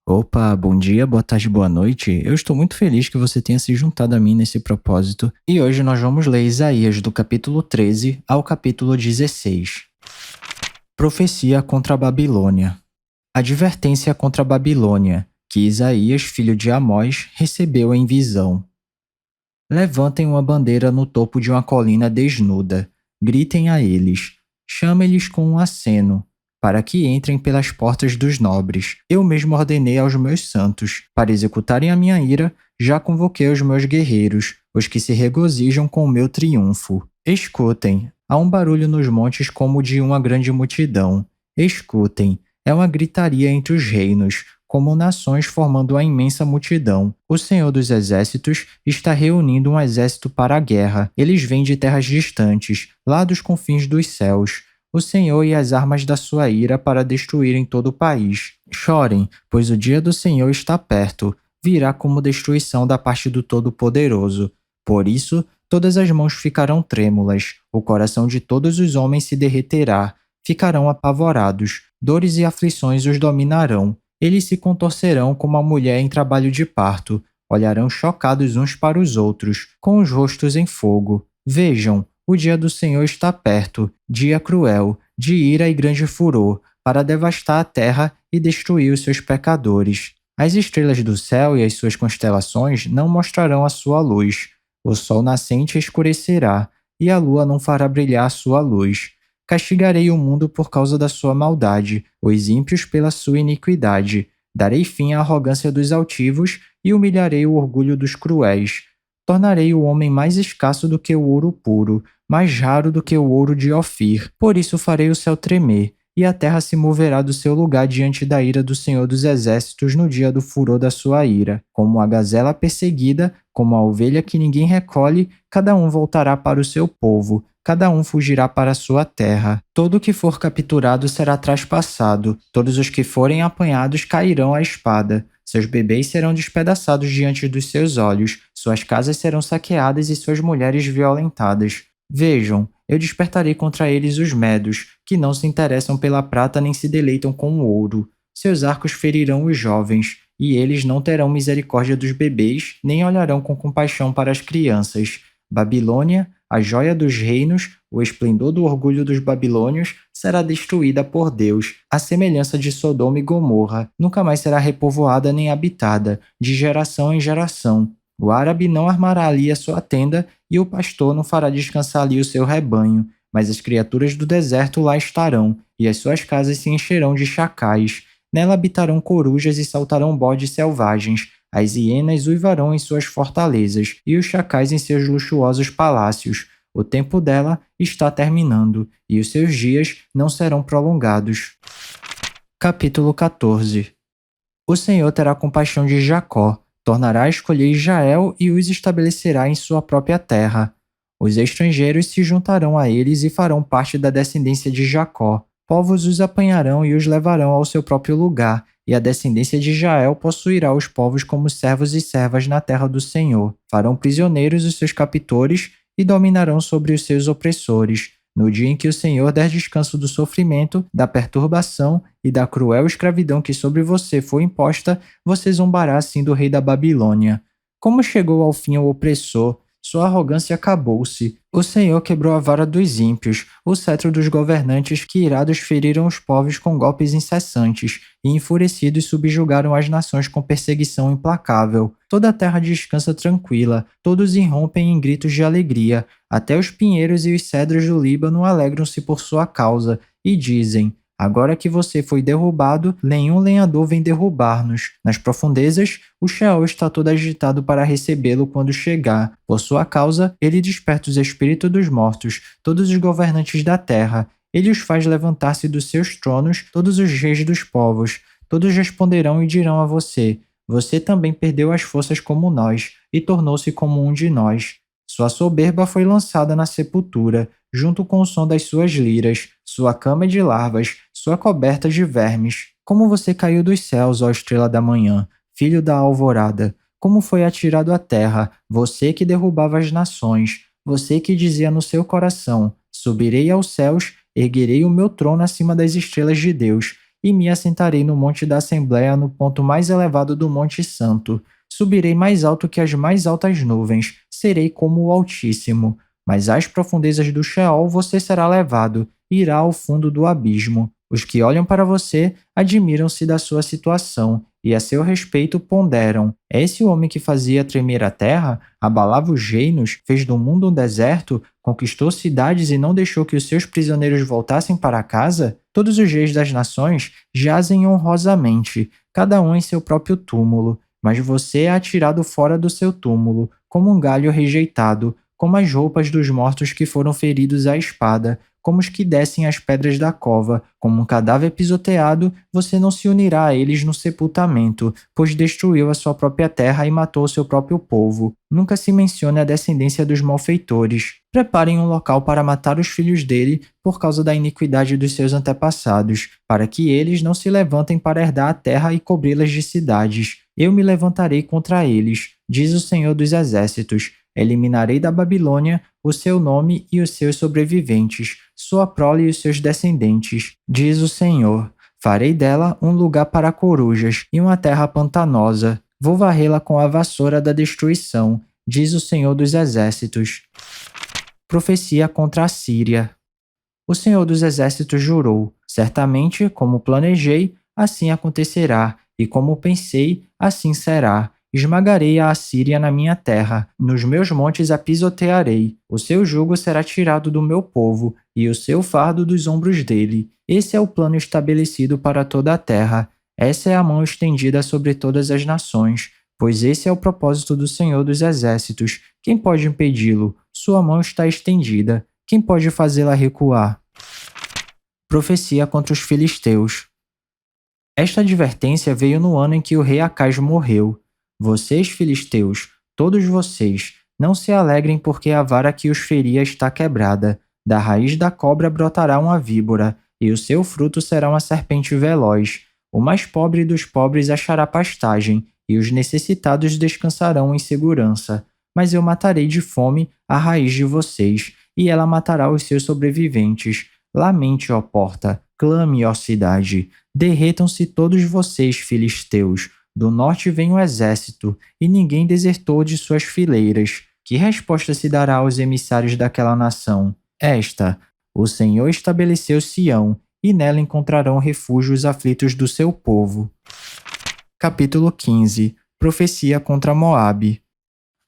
Opa, bom dia, boa tarde, boa noite. Eu estou muito feliz que você tenha se juntado a mim nesse propósito. E hoje nós vamos ler Isaías do capítulo 13 ao capítulo 16. Profecia contra a Babilônia. Advertência contra a Babilônia, que Isaías, filho de Amós, recebeu em visão. Levantem uma bandeira no topo de uma colina desnuda. Gritem a eles. Chamem-lhes com um aceno, para que entrem pelas portas dos nobres. Eu mesmo ordenei aos meus santos, para executarem a minha ira, já convoquei os meus guerreiros, os que se regozijam com o meu triunfo. Escutem, há um barulho nos montes como o de uma grande multidão. Escutem, é uma gritaria entre os reinos, como nações formando uma imensa multidão. O Senhor dos Exércitos está reunindo um exército para a guerra. Eles vêm de terras distantes, lá dos confins dos céus. O Senhor e as armas da sua ira para destruírem todo o país. Chorem, pois o dia do Senhor está perto. Virá como destruição da parte do Todo-Poderoso. Por isso, todas as mãos ficarão trêmulas, o coração de todos os homens se derreterá, ficarão apavorados, dores e aflições os dominarão. Eles se contorcerão como a mulher em trabalho de parto, olharão chocados uns para os outros, com os rostos em fogo. Vejam, o dia do Senhor está perto, dia cruel, de ira e grande furor, para devastar a terra e destruir os seus pecadores. As estrelas do céu e as suas constelações não mostrarão a sua luz. O sol nascente escurecerá, e a lua não fará brilhar a sua luz. Castigarei o mundo por causa da sua maldade, os ímpios pela sua iniquidade. Darei fim à arrogância dos altivos e humilharei o orgulho dos cruéis. Tornarei o homem mais escasso do que o ouro puro, mais raro do que o ouro de Ofir. Por isso farei o céu tremer, e a terra se moverá do seu lugar diante da ira do Senhor dos Exércitos no dia do furor da sua ira. Como a gazela perseguida, como a ovelha que ninguém recolhe, cada um voltará para o seu povo, cada um fugirá para a sua terra. Todo o que for capturado será traspassado, todos os que forem apanhados cairão à espada. Seus bebês serão despedaçados diante dos seus olhos, suas casas serão saqueadas e suas mulheres violentadas. Vejam, eu despertarei contra eles os medos, que não se interessam pela prata nem se deleitam com o ouro. Seus arcos ferirão os jovens, e eles não terão misericórdia dos bebês, nem olharão com compaixão para as crianças. Babilônia, a joia dos reinos, o esplendor do orgulho dos babilônios, será destruída por Deus, à semelhança de Sodoma e Gomorra. Nunca mais será repovoada nem habitada, de geração em geração. O árabe não armará ali a sua tenda, e o pastor não fará descansar ali o seu rebanho. Mas as criaturas do deserto lá estarão, e as suas casas se encherão de chacais. Nela habitarão corujas e saltarão bodes selvagens. As hienas uivarão em suas fortalezas, e os chacais em seus luxuosos palácios. O tempo dela está terminando, e os seus dias não serão prolongados. Capítulo 14. O Senhor terá compaixão de Jacó, tornará a escolher Israel e os estabelecerá em sua própria terra. Os estrangeiros se juntarão a eles e farão parte da descendência de Jacó. Povos os apanharão e os levarão ao seu próprio lugar, e a descendência de Israel possuirá os povos como servos e servas na terra do Senhor. Farão prisioneiros os seus captores e dominarão sobre os seus opressores. No dia em que o Senhor der descanso do sofrimento, da perturbação e da cruel escravidão que sobre você foi imposta, você zombará assim do rei da Babilônia. Como chegou ao fim o opressor, sua arrogância acabou-se. O Senhor quebrou a vara dos ímpios, o cetro dos governantes que irados feriram os povos com golpes incessantes, e enfurecidos subjugaram as nações com perseguição implacável. Toda a terra descansa tranquila, todos irrompem em gritos de alegria, até os pinheiros e os cedros do Líbano alegram-se por sua causa, e dizem: agora que você foi derrubado, nenhum lenhador vem derrubar-nos. Nas profundezas, o Sheol está todo agitado para recebê-lo quando chegar. Por sua causa, ele desperta os espíritos dos mortos, todos os governantes da terra. Ele os faz levantar-se dos seus tronos, todos os reis dos povos. Todos responderão e dirão a você: você também perdeu as forças como nós, e tornou-se como um de nós. Sua soberba foi lançada na sepultura, junto com o som das suas liras, sua cama é de larvas, sua coberta de vermes. Como você caiu dos céus, ó estrela da manhã, filho da alvorada! Como foi atirado à terra, você que derrubava as nações, você que dizia no seu coração: subirei aos céus, erguerei o meu trono acima das estrelas de Deus, e me assentarei no monte da Assembleia, no ponto mais elevado do Monte Santo. Subirei mais alto que as mais altas nuvens, serei como o Altíssimo. Mas às profundezas do Sheol você será levado, irá ao fundo do abismo. Os que olham para você admiram-se da sua situação e a seu respeito ponderam: é esse o homem que fazia tremer a terra, abalava os reinos, fez do mundo um deserto, conquistou cidades e não deixou que os seus prisioneiros voltassem para casa? Todos os reis das nações jazem honrosamente, cada um em seu próprio túmulo, mas você é atirado fora do seu túmulo, como um galho rejeitado, como as roupas dos mortos que foram feridos à espada, como os que descem as pedras da cova, como um cadáver pisoteado, você não se unirá a eles no sepultamento, pois destruiu a sua própria terra e matou o seu próprio povo. Nunca se mencione a descendência dos malfeitores. Preparem um local para matar os filhos dele por causa da iniquidade dos seus antepassados, para que eles não se levantem para herdar a terra e cobri-las de cidades. Eu me levantarei contra eles, diz o Senhor dos Exércitos. Eliminarei da Babilônia o seu nome e os seus sobreviventes, sua prole e os seus descendentes, diz o Senhor. Farei dela um lugar para corujas e uma terra pantanosa. Vou varrê-la com a vassoura da destruição, diz o Senhor dos Exércitos. Profecia contra a Síria. O Senhor dos Exércitos jurou: certamente, como planejei, assim acontecerá, e como pensei, assim será. Esmagarei a Assíria na minha terra, nos meus montes a pisotearei. O seu jugo será tirado do meu povo, e o seu fardo dos ombros dele. Esse é o plano estabelecido para toda a terra. Essa é a mão estendida sobre todas as nações, pois esse é o propósito do Senhor dos Exércitos. Quem pode impedi-lo? Sua mão está estendida. Quem pode fazê-la recuar? Profecia contra os filisteus. Esta advertência veio no ano em que o rei Acaz morreu. Vocês, filisteus, todos vocês, não se alegrem porque a vara que os feria está quebrada. Da raiz da cobra brotará uma víbora, e o seu fruto será uma serpente veloz. O mais pobre dos pobres achará pastagem, e os necessitados descansarão em segurança. Mas eu matarei de fome a raiz de vocês, e ela matará os seus sobreviventes. Lamente, ó porta, clame, ó cidade. Derretam-se todos vocês, filisteus. Do norte vem o exército, e ninguém desertou de suas fileiras. Que resposta se dará aos emissários daquela nação? Esta: o Senhor estabeleceu Sião, e nela encontrarão refúgio os aflitos do seu povo. Capítulo 15. Profecia contra Moabe.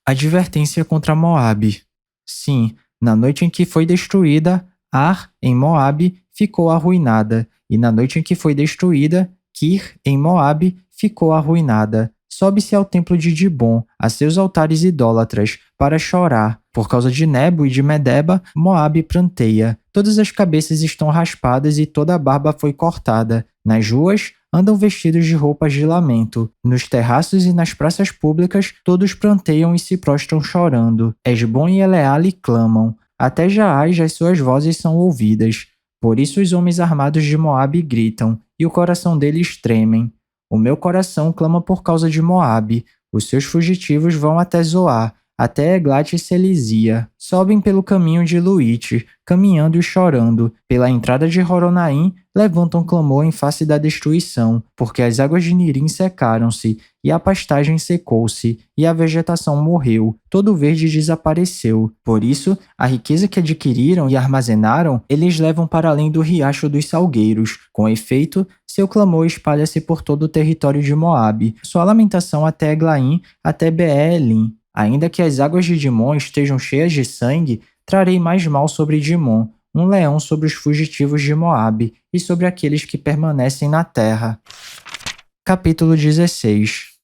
Advertência contra Moabe. Sim, na noite em que foi destruída, Ar, em Moabe, ficou arruinada, e na noite em que foi destruída, Kir, em Moabe, ficou arruinada. Sobe-se ao templo de Dibon, a seus altares idólatras, para chorar. Por causa de Nebo e de Medeba, Moabe pranteia. Todas as cabeças estão raspadas e toda a barba foi cortada. Nas ruas, andam vestidos de roupas de lamento. Nos terraços e nas praças públicas, todos pranteiam e se prostram chorando. Esbom e Eleale clamam. Até Jaaz as suas vozes são ouvidas. Por isso os homens armados de Moabe gritam, e o coração deles tremem. O meu coração clama por causa de Moabe. Os seus fugitivos vão até Zoar, até Eglat e Selizia. Sobem pelo caminho de Luite, caminhando e chorando. Pela entrada de Horonaim, levantam clamor em face da destruição, porque as águas de Nirim secaram-se, e a pastagem secou-se, e a vegetação morreu, todo o verde desapareceu. Por isso, a riqueza que adquiriram e armazenaram, eles levam para além do riacho dos salgueiros. Com efeito, seu clamor espalha-se por todo o território de Moabe, sua lamentação até Eglaim, até Beé-Elim. Ainda que as águas de Dimon estejam cheias de sangue, trarei mais mal sobre Dimon, um leão sobre os fugitivos de Moabe e sobre aqueles que permanecem na terra. Capítulo 16.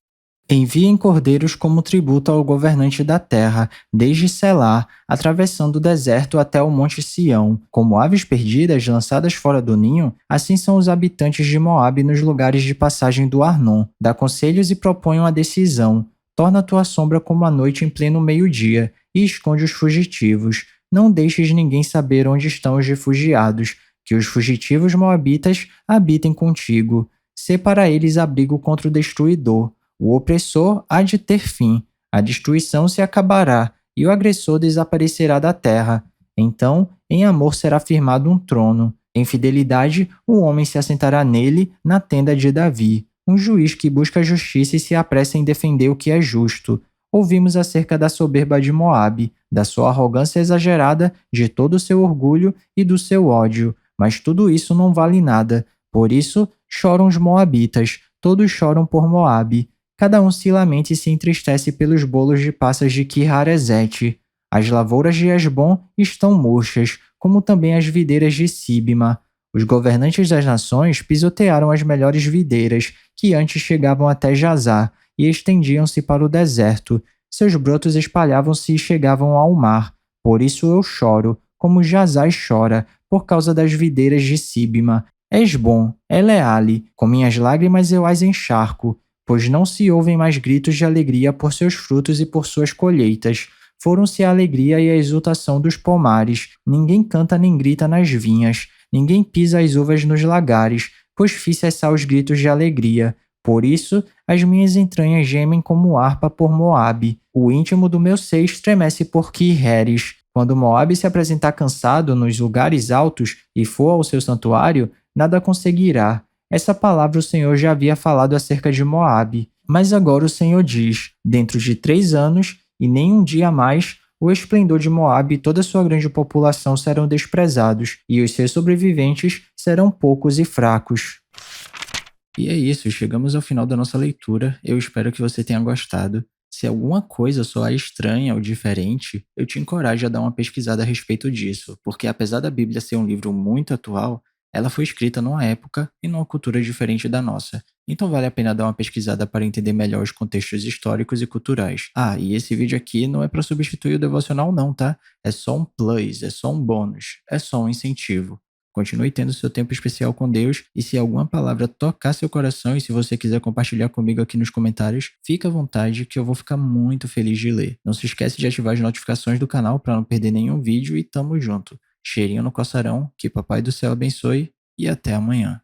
Enviem cordeiros como tributo ao governante da terra, desde Selá, atravessando o deserto até o monte Sião. Como aves perdidas lançadas fora do ninho, assim são os habitantes de Moabe nos lugares de passagem do Arnon. Dá conselhos e propõe uma decisão. Torna tua sombra como a noite em pleno meio-dia, e esconde os fugitivos. Não deixes ninguém saber onde estão os refugiados, que os fugitivos moabitas habitem contigo. Sê para eles abrigo contra o destruidor. O opressor há de ter fim, a destruição se acabará, e o agressor desaparecerá da terra. Então, em amor será firmado um trono, Em fidelidade, o homem se assentará nele na tenda de Davi, um juiz que busca a justiça e se apressa em defender o que é justo. Ouvimos acerca da soberba de Moabe, da sua arrogância exagerada, de todo o seu orgulho e do seu ódio, mas tudo isso não vale nada. Por isso, choram os moabitas, todos choram por Moabe. Cada um se lamenta e se entristece pelos bolos de passas de Quiharesete. As lavouras de Hesbom estão murchas, como também as videiras de Sibma. Os governantes das nações pisotearam as melhores videiras, que antes chegavam até Jazar, e estendiam-se para o deserto. Seus brotos espalhavam-se e chegavam ao mar. Por isso eu choro, como Jazar chora, por causa das videiras de Sibma. Hesbom, Eleale, com minhas lágrimas eu as encharco, pois não se ouvem mais gritos de alegria por seus frutos e por suas colheitas. Foram-se a alegria e a exultação dos pomares. Ninguém canta nem grita nas vinhas. Ninguém pisa as uvas nos lagares, pois fiz cessar os gritos de alegria. Por isso, as minhas entranhas gemem como harpa por Moabe. O íntimo do meu ser estremece por Quiheres. Quando Moabe se apresentar cansado nos lugares altos e for ao seu santuário, nada conseguirá. Essa palavra o Senhor já havia falado acerca de Moabe. Mas agora o Senhor diz, dentro de 3 anos, e nem um dia mais, o esplendor de Moabe e toda sua grande população serão desprezados, e os seus sobreviventes serão poucos e fracos. E é isso, chegamos ao final da nossa leitura. Eu espero que você tenha gostado. Se alguma coisa soar estranha ou diferente, eu te encorajo a dar uma pesquisada a respeito disso, porque apesar da Bíblia ser um livro muito atual, ela foi escrita numa época e numa cultura diferente da nossa. Então vale a pena dar uma pesquisada para entender melhor os contextos históricos e culturais. Ah, e esse vídeo aqui não é para substituir o devocional não, tá? É só um plus, é só um bônus, é só um incentivo. Continue tendo seu tempo especial com Deus e se alguma palavra tocar seu coração e se você quiser compartilhar comigo aqui nos comentários, fica à vontade que eu vou ficar muito feliz de ler. Não se esquece de ativar as notificações do canal para não perder nenhum vídeo e tamo junto. Cheirinho no coçarão, que Papai do Céu abençoe e até amanhã.